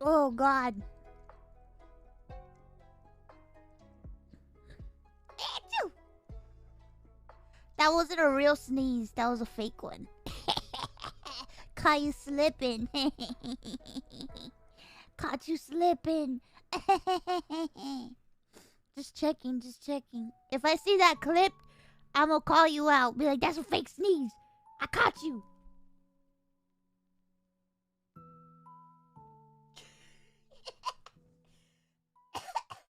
Oh, God. Achoo! That wasn't a real sneeze. That was a fake one. Caught you slipping. Caught you slipping. Just checking, just checking. If I see that clip, I'm gonna call you out. Be like, that's a fake sneeze. I caught you.